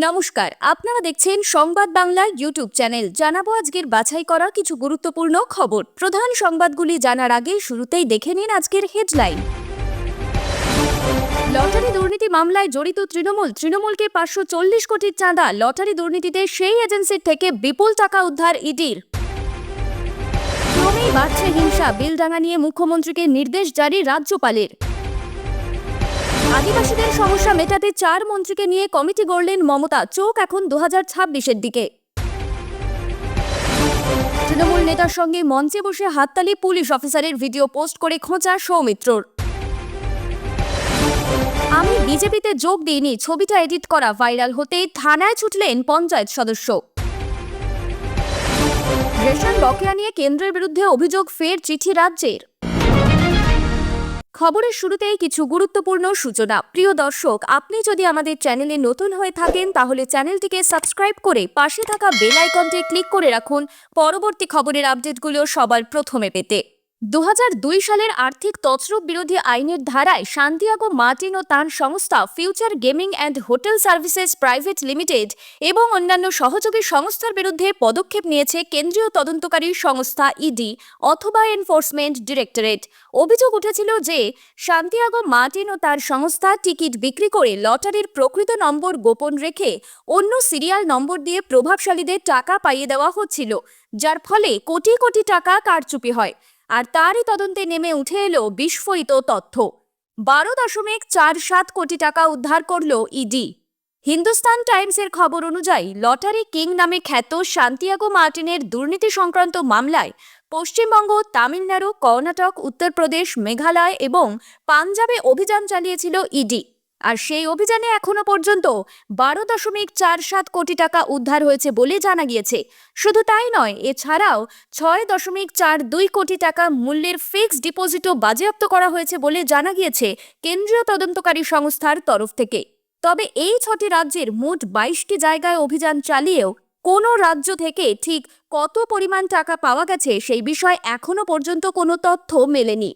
নমস্কার, আপনারা দেখছেন সংবাদ বাংলা ইউটিউব চ্যানেল। জানাবো আজকের বাছাই করা কিছু গুরুত্বপূর্ণ খবর। প্রধান সংবাদগুলি জানার আগে শুরুতেই দেখে নিন আজকের হেডলাইন। লটারি দুর্নীতি মামলায় জড়িত তৃণমূলকে 540 কোটির চাঁদা। লটারি দুর্নীতিতে সেই এজেন্সির থেকে বিপুল টাকা উদ্ধার ইডির। ক্রমেই বাড়ছে হিংসা, বেলডাঙ্গা নিয়ে মুখ্যমন্ত্রীকে নির্দেশ জারি রাজ্যপালের। আদিবাসীদের সমস্যা মেটাতে 4 মন্ত্রীকে নিয়ে কমিটি গড়লেন মমতা। চোখ এখন 2026-এর দিকে। তৃণমূল নেতার সঙ্গে মঞ্চে বসে হাততালি, পুলিশ অফিসারের ভিডিও পোস্ট করে খোঁচা সৌমিত্রর। আমি বিজেপিতে যোগ দিইনি, ছবিটা এডিট করা ভাইরাল হতেই থানায় ছুটলেন পঞ্চায়েত সদস্য। রেশন বকেয়া নিয়ে কেন্দ্রের বিরুদ্ধে অভিযোগ, ফের চিঠি রাজ্যের। খবরের শুরুতেই কিছু গুরুত্বপূর্ণ সূচনা। প্রিয় দর্শক, আপনি যদি আমাদের চ্যানেলে নতুন হয়ে থাকেন তাহলে চ্যানেলটিকে সাবস্ক্রাইব করে পাশে থাকা বেল আইকনটি ক্লিক করে রাখুন পরবর্তী খবরের আপডেটগুলো সবার প্রথমে পেতে। 2002 সালের আর্থিক তছরূপ বিরোধী আইনের ধারায় সান্তিয়াগো মার্টিন ও তার সংস্থা future gaming and hotel services private limited এবং অন্যান্য সহযোগী সংস্থার বিরুদ্ধে পদক্ষেপ নিয়েছে কেন্দ্রীয় তদন্তকারী সংস্থা ইডি অথবা এনফোর্সমেন্ট ডিরেক্টরেট। অভিযোগ উঠেছিল যে সান্তিয়াগো মার্টিন ও তার সংস্থা টিকিট বিক্রি করে লটারির প্রকৃত নম্বর গোপন রেখে অন্য সিরিয়াল নম্বর দিয়ে প্রভাবশালীদের টাকা পাইয়ে দেওয়া হচ্ছিল, যার ফলে কোটি কোটি টাকা কারচুপি হয়। আর তারই তদন্তে নেমে উঠে এলো বিস্ফোরিত তথ্য। 12.47 কোটি টাকা উদ্ধার করল ইডি। হিন্দুস্তান টাইমসের খবর অনুযায়ী লটারি কিং নামে খ্যাত সান্তিয়াগো মার্টিনের দুর্নীতি সংক্রান্ত মামলায় পশ্চিমবঙ্গ, তামিলনাড়ু, কর্ণাটক, উত্তরপ্রদেশ, মেঘালয় এবং পাঞ্জাবে অভিযান চালিয়েছিল ইডি। আর সেই অভিযানে এখনো পর্যন্ত 12.47 কোটি টাকা উদ্ধার হয়েছে বলে জানা গিয়েছে। শুধু তাই নয়, এছাড়াও 6.42 কোটি টাকা মূল্যের ফিক্সড ডিপোজিটও বাজেয়াপ্ত করা হয়েছে বলে জানা গিয়েছে কেন্দ্রীয় তদন্তকারী সংস্থার তরফ থেকে। তবে এই 6টি রাজ্যের মোট 22টি জায়গায় অভিযান চালিয়েও কোনো রাজ্য থেকে ঠিক কত পরিমাণ টাকা পাওয়া গেছে সেই বিষয়ে এখনো পর্যন্ত কোনো তথ্য মেলেনি।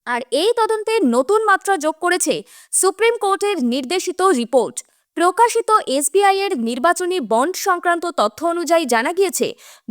আর এই তদন্তে নতুন মাত্রা যোগ করেছে সুপ্রিম কোর্টের নির্দেশিত রিপোর্ট। প্রকাশিত এসবিআই এর নির্বাচনী বন্ড সংক্রান্ত তথ্য অনুযায়ী জানা গিয়েছে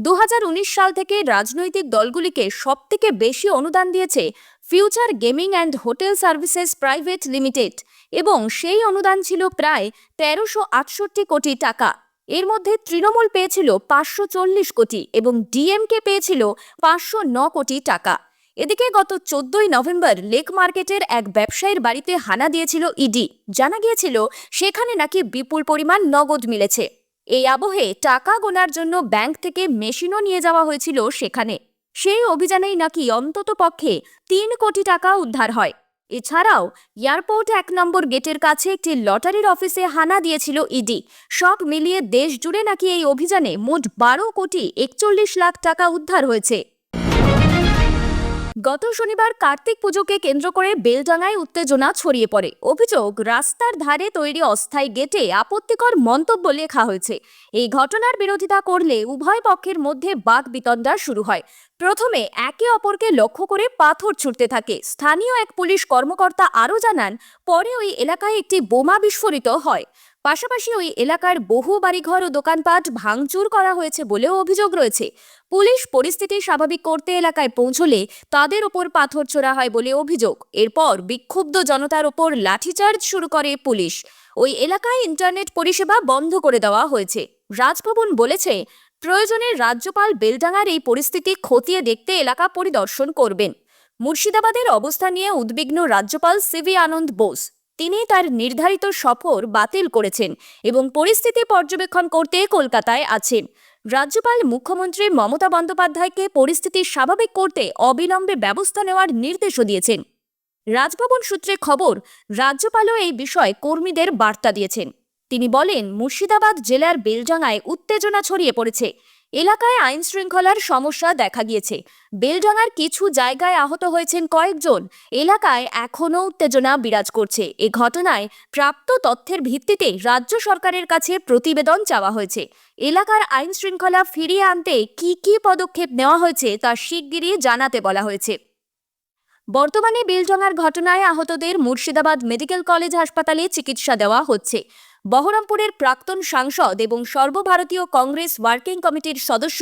2019 সাল থেকে রাজনৈতিক দলগুলিকে সবথেকে বেশি অনুদান দিয়েছে future gaming and hotel services private limited এবং সেই অনুদান ছিল প্রায় 1368 কোটি টাকা। এর মধ্যে তৃণমূল পেয়েছিল 540 কোটি এবং ডিএমকে পেয়েছিল 509 কোটি টাকা। এদিকে গত 14 নভেম্বর লেক মার্কেটের এক ব্যবসায়ীর বাড়িতে হানা দিয়েছিল ইডি। জানা গিয়েছিল সেখানে নাকি বিপুল পরিমাণ নগদ মিলেছে। এই আবহে টাকা গোনার জন্য ব্যাংক থেকে মেশিনও নিয়ে যাওয়া হয়েছিল সেখানে। সেই অভিযানেই নাকি অন্তত পক্ষে 3 কোটি টাকা উদ্ধার হয়। এছাড়াও এয়ারপোর্ট 1 নম্বর গেটের কাছে একটি লটারির অফিসে হানা দিয়েছিল ইডি। সব মিলিয়ে দেশ জুড়ে নাকি এই অভিযানে মোট 12.41 লাখ টাকা উদ্ধার হয়েছে। গত শনিবার কার্তিক পুজোকে কেন্দ্র করে বেলডাঙ্গায় উত্তেজনা ছড়িয়ে পড়ে। অভিযোগ, রাস্তার ধারে তৈরি অস্থায়ী গেটে আপত্তিকর মন্তব্য লেখা হয়েছে। এই ঘটনার বিরোধিতা করলে উভয় পক্ষের মধ্যে বাকবিতণ্ডা শুরু হয়। প্রথমে একে অপরকে লক্ষ্য করে পাথর ছুঁড়তে থাকে। স্থানীয় এক পুলিশ কর্মকর্তা আরও জানান, পরে ওই এলাকায় একটি বোমা বিস্ফোরিত হয়। পাশাপাশি ওই এলাকার বহু বাড়িঘর ও দোকানপাট ভাঙচুর করা হয়েছে বলেও অভিযোগ রয়েছে। পুলিশ পরিস্থিতি স্বাভাবিক করতে এলাকায় পৌঁছলে তাদের ওপর পাথর ছোড়া হয় বলে অভিযোগ। এরপর বিক্ষুব্ধ জনতার ওপর লাঠিচার্জ শুরু করে পুলিশ। ওই এলাকায় ইন্টারনেট পরিষেবা বন্ধ করে দেওয়া হয়েছে। রাজভবন বলেছে, প্রয়োজনে রাজ্যপাল বেলডাঙ্গার এই পরিস্থিতি খতিয়ে দেখতে এলাকা পরিদর্শন করবেন। মুর্শিদাবাদের অবস্থা নিয়ে উদ্বিগ্ন রাজ্যপাল সিভি আনন্দ বোস। তিনি তার নির্ধারিত সফর বাতিল করেছেন এবং পরিস্থিতি পর্যবেক্ষণ করতে কলকাতায় আছেন। রাজ্যপাল মুখ্যমন্ত্রী মমতা বন্দ্যোপাধ্যায়কে পরিস্থিতি স্বাভাবিক করতে অবিলম্বে ব্যবস্থা নেওয়ার নির্দেশও দিয়েছেন। রাজভবন সূত্রে খবর, রাজ্যপালও এই বিষয়ে কর্মীদের বার্তা দিয়েছেন। তিনি বলেন, মুর্শিদাবাদ জেলার বেলডাঙ্গায় উত্তেজনা ছড়িয়ে পড়েছে। এলাকায় আইন শৃঙ্খলার সমস্যা দেখা গিয়েছে। বেলডাঙ্গার কিছু জায়গায় আহত হয়েছেন কয়েকজন। এলাকায় এখনও উত্তেজনা বিরাজ করছে। এ ঘটনায় প্রাপ্ত তথ্যের ভিত্তিতে রাজ্য সরকারের কাছে প্রতিবেদন চাওয়া হয়েছে। এলাকার আইন শৃঙ্খলা ফিরিয়ে আনতে কি কি পদক্ষেপ নেওয়া হয়েছে তা শিগগিরই জানাতে বলা হয়েছে। বর্তমানে বেলডাঙ্গার ঘটনায় আহতদের মুর্শিদাবাদ মেডিকেল কলেজ হাসপাতালে চিকিৎসা দেওয়া হচ্ছে। বহরমপুরের প্রাক্তন সাংসদ এবং সর্বভারতীয় কংগ্রেস ওয়ার্কিং কমিটির সদস্য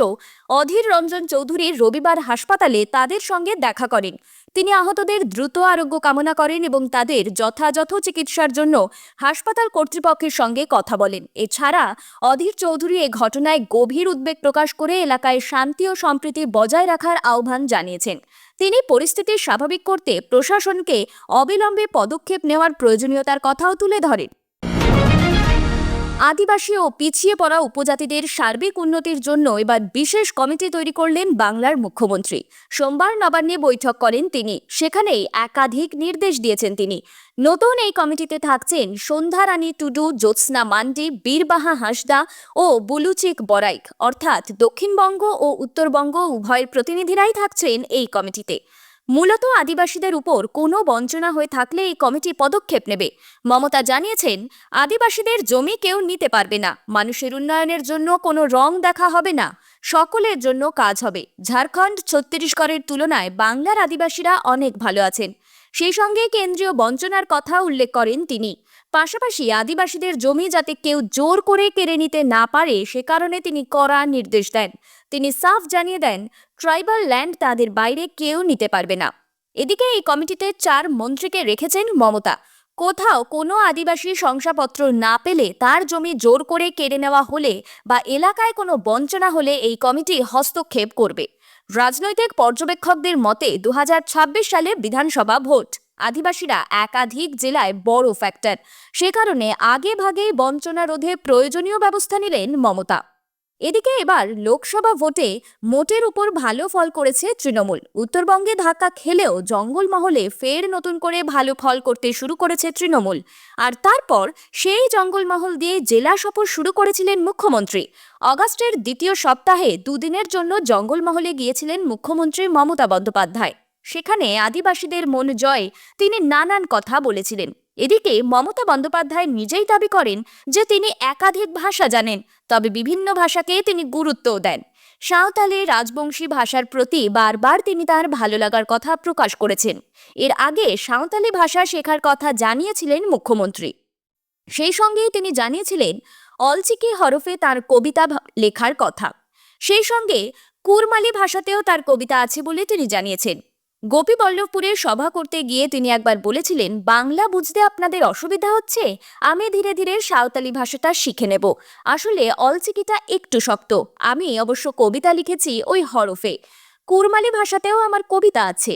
অধীর রঞ্জন চৌধুরী রবিবার হাসপাতালে তাদের সঙ্গে দেখা করেন। তিনি আহতদের দ্রুত আরোগ্য কামনা করেন এবং তাদের যথাযথ চিকিৎসার জন্য হাসপাতাল কর্তৃপক্ষের সঙ্গে কথা বলেন। এছাড়া অধীর চৌধুরী এ ঘটনায় গভীর উদ্বেগ প্রকাশ করে এলাকায় শান্তি ও সম্প্রীতি বজায় রাখার আহ্বান জানিয়েছেন। তিনি পরিস্থিতি স্বাভাবিক করতে প্রশাসনকে অবিলম্বে পদক্ষেপ নেওয়ার প্রয়োজনীয়তার কথাও তুলে ধরেন। আদিবাসী ও পিছিয়ে পড়া উপজাতিদের সার্বিক উন্নতির জন্য এবার বিশেষ কমিটি তৈরি করলেন বাংলার মুখ্যমন্ত্রী। সোমবার নবান্নে বৈঠক করেন তিনি। সেখানেই একাধিক নির্দেশ দিয়েছেন তিনি। নতুন এই কমিটিতে থাকছেন সন্ধ্যা রানী টুডু, জ্যোৎস্না মান্ডি, বীরবাহা হাঁসদা ও বুলুচিক বরাইক, অর্থাৎ দক্ষিণবঙ্গ ও উত্তরবঙ্গ উভয়ের প্রতিনিধিরাই থাকছেন এই কমিটিতে। মূলত আদিবাসীদের উপর কোনো বঞ্চনা হয়ে থাকলে এই কমিটি পদক্ষেপ নেবে। মমতা জানিয়েছেন, আদিবাসীদের জমি কেউ নিতে পারবে না, মানুষের উন্নয়নের জন্য কোনো রং দেখা হবে না, সকলের জন্য কাজ হবে। ঝাড়খণ্ড, ছত্তিশগড়ের তুলনায় বাংলার আদিবাসীরা অনেক ভালো আছেন। সেই সঙ্গে কেন্দ্রীয় বঞ্চনার কথা উল্লেখ করেন তিনি। পাশাপাশি আদিবাসীদের জমি যাতে কেউ জোর করে কেড়ে নিতে না পারে সে কারণে তিনি কড়া নির্দেশ দেন। তিনি সাফ জানিয়ে দেন, ট্রাইবাল ল্যান্ড তাদের বাইরে কেউ নিতে পারবে না। এদিকে এই কমিটিতে 4 মন্ত্রীকে রেখেছেন মমতা। কোথাও কোনো আদিবাসী শংসাপত্র না পেলে তার জমি জোর করে কেড়ে নেওয়া হলে বা এলাকায় কোনো বঞ্চনা হলে এই কমিটি হস্তক্ষেপ করবে। রাজনৈতিক পর্যবেক্ষকদের মতে 2026 সালে বিধানসভা ভোট। আদিবাসীরা একাধিক জেলায় বড় ফ্যাক্টর। সে কারণে আগে ভাগেই বঞ্চনা রোধে প্রয়োজনীয় ব্যবস্থা নিলেন মমতা। এদিকে এবার লোকসভা ভোটে মোটের উপর ভালো ফল করেছে তৃণমূল। উত্তরবঙ্গে ধাক্কা খেলেও জঙ্গলমহলে ফের নতুন করে ভালো ফল করতে শুরু করেছে তৃণমূল। আর তারপর সেই জঙ্গলমহল দিয়ে জেলা সফর শুরু করেছিলেন মুখ্যমন্ত্রী। অগাস্টের দ্বিতীয় সপ্তাহে 2 দিনের জন্য জঙ্গলমহলে গিয়েছিলেন মুখ্যমন্ত্রী মমতা বন্দ্যোপাধ্যায়। সেখানে আদিবাসীদের মন জয়ে তিনি নানান কথা বলেছিলেন। এদিকে মমতা বন্দ্যোপাধ্যায় নিজেই দাবি করেন যে তিনি একাধিক ভাষা জানেন, তবে বিভিন্ন ভাষাকে তিনি গুরুত্বও দেন। সাঁওতালি রাজবংশী ভাষার প্রতি বারবার তিনি তার ভালো লাগার কথা প্রকাশ করেছেন। এর আগে সাঁওতালি ভাষা শেখার কথা জানিয়েছিলেন মুখ্যমন্ত্রী। সেই সঙ্গেই তিনি জানিয়েছিলেন অলচিকি হরফে তার কবিতা লেখার কথা। সেই সঙ্গে কুরমালি ভাষাতেও তার কবিতা আছে বলে তিনি জানিয়েছেন। গোপীবল্লভপুরে সভা করতে গিয়ে তিনি একবার বলেছিলেন, বাংলা বুঝতে আপনাদের অসুবিধা হচ্ছে, আমি ধীরে ধীরে সাঁওতালি ভাষাটা শিখে নেব। আসলে অলচিকিটা একটু শক্ত, আমি অবশ্য কবিতা লিখেছি ওই হরফে। কুরমালি ভাষাতেও আমার কবিতা আছে।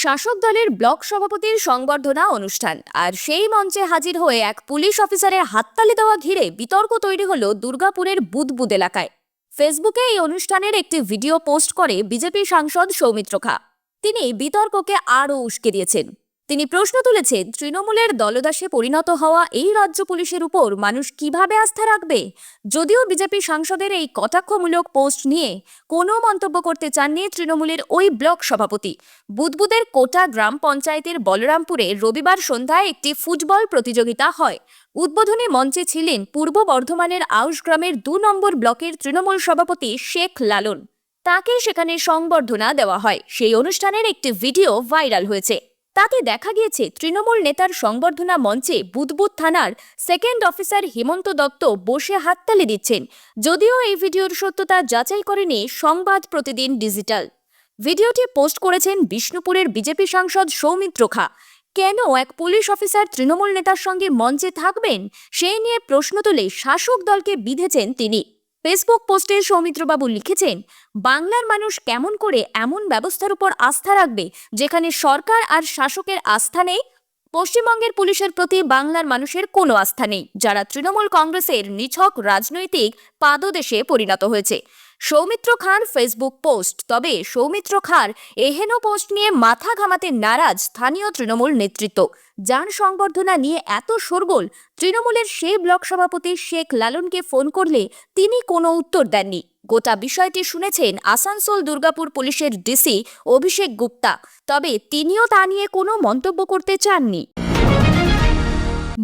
শাসক দলের ব্লক সভাপতির সংবর্ধনা অনুষ্ঠান, আর সেই মঞ্চে হাজির হয়ে এক পুলিশ অফিসারের হাততালি দেওয়া ঘিরে বিতর্ক তৈরি হলো দুর্গাপুরের বুদবুদ এলাকায়। ফেসবুকে এই অনুষ্ঠানের একটি ভিডিও পোস্ট করে বিজেপি সাংসদ সৌমিত্র খা। তিনি বিতর্ককে আরও উস্কে দিয়েছেন। তিনি প্রশ্ন তুলেছেন, তৃণমূলের দলদাসে পরিণত হওয়া এই রাজ্য পুলিশের উপর মানুষ কিভাবে আস্থা রাখবে? যদিও বিজেপি সাংসদের এই কটাক্ষমূলক পোস্ট নিয়ে কোনো মন্তব্য করতে চাননি তৃণমূলের ওই ব্লক সভাপতি। বুদবুদের কোটা গ্রাম পঞ্চায়েতের বলরামপুরে রবিবার সন্ধ্যায় একটি ফুটবল প্রতিযোগিতা হয়। উদ্বোধনী মঞ্চে ছিলেন পূর্ব বর্ধমানের আউশ গ্রামের 2 নম্বর ব্লকের তৃণমূল সভাপতি শেখ লালন। তাকে সেখানে সংবর্ধনা দেওয়া হয়। সেই অনুষ্ঠানের একটি ভিডিও ভাইরাল হয়েছে। তাতে দেখা গিয়েছে তৃণমূল নেতার সংবর্ধনা মঞ্চে বুদবুদ থানার 2nd অফিসার হেমন্ত দত্ত বসে হাততালি দিচ্ছেন। যদিও এই ভিডিওর সত্যতা যাচাই করেনি সংবাদ প্রতিদিন ডিজিটাল। ভিডিওটি পোস্ট করেছেন বিষ্ণুপুরের বিজেপি সাংসদ সৌমিত্র খা। কেন এক পুলিশ অফিসার তৃণমূল নেতার সঙ্গে মঞ্চে থাকবেন সেই নিয়ে প্রশ্ন তুলে শাসক দলকে বিঁধেছেন তিনি। ফেসবুক পোস্টে সৌমিত্রবাবু লিখেছেন, বাংলার মানুষ কেমন করে এমন ব্যবস্থার উপর আস্থা রাখবে যেখানে সরকার আর শাসকের আস্থা নেই? পশ্চিমবঙ্গের পুলিশের প্রতি বাংলার মানুষের কোনো আস্থা নেই, যারা তৃণমূল কংগ্রেসের নিছক রাজনৈতিক পাদদেশে পরিণত হয়েছে। সৌমিত্র খাঁর ফেসবুক পোস্ট। তবে সৌমিত্র খাঁর এহেন পোস্ট নিয়ে মাথা ঘামাতে নারাজ স্থানীয় তৃণমূল নেতৃত্ব, যার সংবর্ধনা নিয়ে এত শোরগোল। তৃণমূলের সেই ব্লক সভাপতি শেখ লালনকে ফোন করলে তিনি কোনো উত্তর দেননি। গোটা বিষয়টি শুনেছেন আসানসোল দুর্গাপুর পুলিশের ডিসি অভিষেক গুপ্তা, তবে তিনিও তা নিয়ে কোনো মন্তব্য করতে চাননি।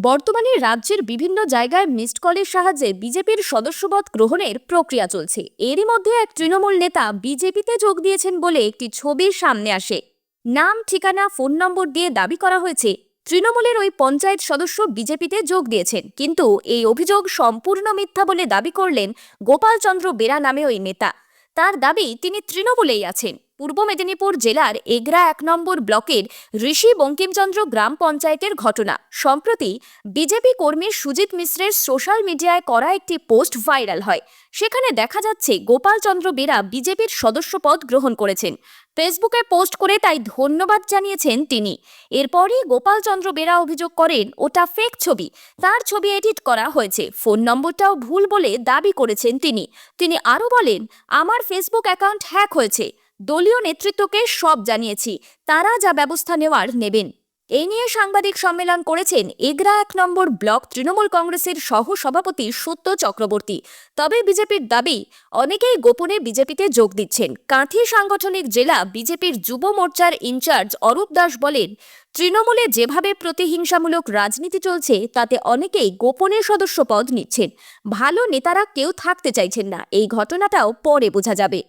বর্তমানে রাজ্যের বিভিন্ন জায়গায় মিসড কলের সাহায্যে বিজেপির সদস্যপদ গ্রহণের প্রক্রিয়া চলছে। এরই মধ্যে এক তৃণমূল নেতা বিজেপিতে যোগ দিয়েছেন বলে একটি ছবি সামনে আসে। নাম, ঠিকানা, ফোন নম্বর দিয়ে দাবি করা হয়েছে তৃণমূলের ওই পঞ্চায়েত সদস্য বিজেপিতে যোগ দিয়েছেন, কিন্তু এই অভিযোগ সম্পূর্ণ মিথ্যা বলে দাবি করলেন গোপাল চন্দ্র বেরা নামে ওই নেতা। তার দাবি তিনি তৃণমূলেই আছেন। পূর্ব মেদিনীপুর জেলার এগরা 1 নম্বর ব্লকের ঋষি বঙ্কিমচন্দ্র গ্রাম পঞ্চায়েতের ঘটনা। সম্প্রতি বিজেপি কর্মী সুজিত মিশ্রের সোশ্যাল মিডিয়ায় করা একটি পোস্ট ভাইরাল হয়। সেখানে দেখা যাচ্ছে গোপাল চন্দ্র বেরা বিজেপির সদস্যপদ গ্রহণ করেছেন। ফেসবুকে পোস্ট করে তাই ধন্যবাদ জানিয়েছেন তিনি। এরপরই গোপাল চন্দ্র বেরা অভিযোগ করেন ওটা ফেক ছবি, তার ছবি এডিট করা হয়েছে, ফোন নম্বরটাও ভুল বলে দাবি করেছেন তিনি। তিনি আরও বলেন, আমার ফেসবুক অ্যাকাউন্ট হ্যাক হয়েছে, দলীয় নেতৃত্বকে সব জানিয়েছি, তারা যা ব্যবস্থা নেওয়ার নেবেন। এই নিয়ে সাংবাদিক সম্মেলন করেছেন এগরা 1 নম্বর ব্লক তৃণমূল কংগ্রেসের সহ সভাপতি সত্য চক্রবর্তী। তবে বিজেপির দাবি অনেকেই গোপনে বিজেপিতে যোগ দিচ্ছেন। কাঁথি সাংগঠনিক জেলা বিজেপির যুব মোর্চার ইনচার্জ অরূপ দাস বলেন, তৃণমূলে যেভাবে প্রতিহিংসামূলক রাজনীতি চলছে তাতে অনেকেই গোপনে সদস্যপদ নিচ্ছেন। ভালো নেতারা কেউ থাকতে চাইছেন না, এই ঘটনাটাও পরে বোঝা যাবে।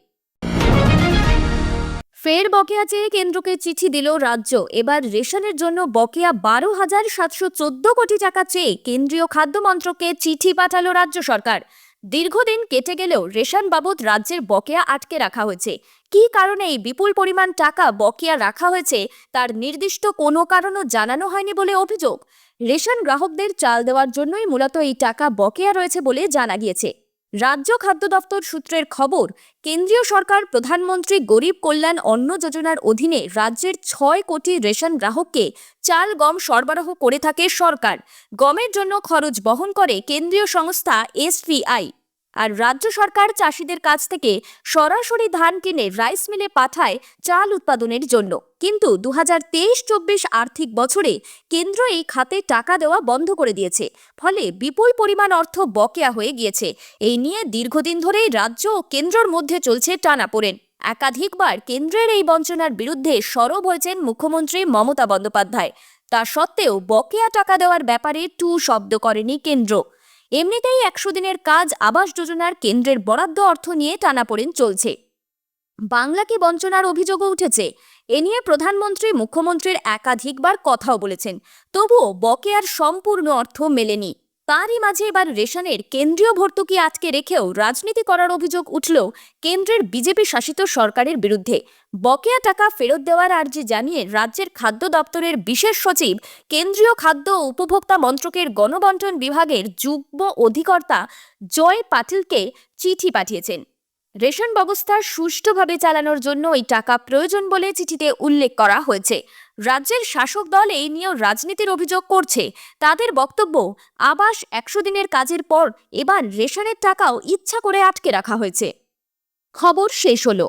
ফের বকেয়া চেয়ে কেন্দ্রকে চিঠি দিল রাজ্য। এবার রেশনের জন্য বকেয়া 12,714 কোটি টাকা চেয়ে কেন্দ্রীয় খাদ্য মন্ত্রককে চিঠি পাঠালো রাজ্য সরকার। দীর্ঘদিন কেটে গেলেও রেশন বাবদ রাজ্যের বকেয়া আটকে রাখা হয়েছে। কী কারণে এই বিপুল পরিমাণ টাকা বকেয়া রাখা হয়েছে তার নির্দিষ্ট কোনো কারণও জানানো হয়নি বলে অভিযোগ। রেশন গ্রাহকদের চাল দেওয়ার জন্যই মূলত এই টাকা বকেয়া রয়েছে বলে জানা গিয়েছে। রাজ্য খাদ্য দপ্তর সূত্রের খবর, কেন্দ্রীয় সরকার প্রধানমন্ত্রী গরিব কল্যাণ অন্ন যোজনার অধীনে রাজ্যের 6 কোটি রেশন গ্রাহককে চাল গম সরবরাহ করে থাকে সরকার। গমের জন্য খরচ বহন করে কেন্দ্রীয় সংস্থা SPI, আর রাজ্য সরকার চাষিদের কাছ থেকে সরাসরি ধান কিনে রাইস মিলে পাঠায় চাল উৎপাদনের জন্য। কিন্তু 2023-24 আর্থিক বছরে কেন্দ্র এই খাতে টাকা দেওয়া বন্ধ করে দিয়েছে, ফলে বিপুল পরিমাণ অর্থ বকেয়া হয়ে গিয়েছে। এই নিয়ে দীর্ঘদিন ধরেই রাজ্য ও কেন্দ্রের মধ্যে চলছে টানাপোড়েন। একাধিকবার কেন্দ্রের এই বঞ্চনার বিরুদ্ধে সরব হয়েছেন মুখ্যমন্ত্রী মমতা বন্দ্যোপাধ্যায়। তা সত্ত্বেও বকেয়া টাকা দেওয়ার ব্যাপারে টু শব্দ করেনি কেন্দ্র। এমনিতেই 100 দিনের কাজ আবাস যোজনার কেন্দ্রের বরাদ্দ অর্থ নিয়ে টানাপোড়েন চলছে। বাংলাকে বঞ্চনার অভিযোগও উঠেছে। এ নিয়ে প্রধানমন্ত্রী মুখ্যমন্ত্রীর একাধিকবার কথাও বলেছেন, তবুও বকেয়ার সম্পূর্ণ অর্থ মেলেনি। তারই মাঝে এবার রেশনের কেন্দ্রীয় ভর্তুকি আটকে রেখেও রাজনীতি করার অভিযোগ উঠল কেন্দ্রের বিজেপি শাসিত সরকারের বিরুদ্ধে। বকেয়া টাকা ফেরত দেওয়ার আর্জি জানিয়ে রাজ্যের খাদ্য দপ্তরের বিশেষ সচিব কেন্দ্রীয় খাদ্য ও উপভোক্তা মন্ত্রকের গণবণ্টন বিভাগের যুগ্ম অধিকর্তা জয় পাটিলকে চিঠি পাঠিয়েছেন। রেশন ব্যবস্থা সুষ্ঠুভাবে চালানোর জন্য এই টাকা প্রয়োজন বলে চিঠিতে উল্লেখ করা হয়েছে। রাজ্যের শাসক দল এই নিয়েও রাজনীতির অভিযোগ করছে। তাদের বক্তব্য, আবাস 100 দিনের কাজের পর এবার রেশনের টাকাও ইচ্ছা করে আটকে রাখা হয়েছে। খবর শেষ হলো।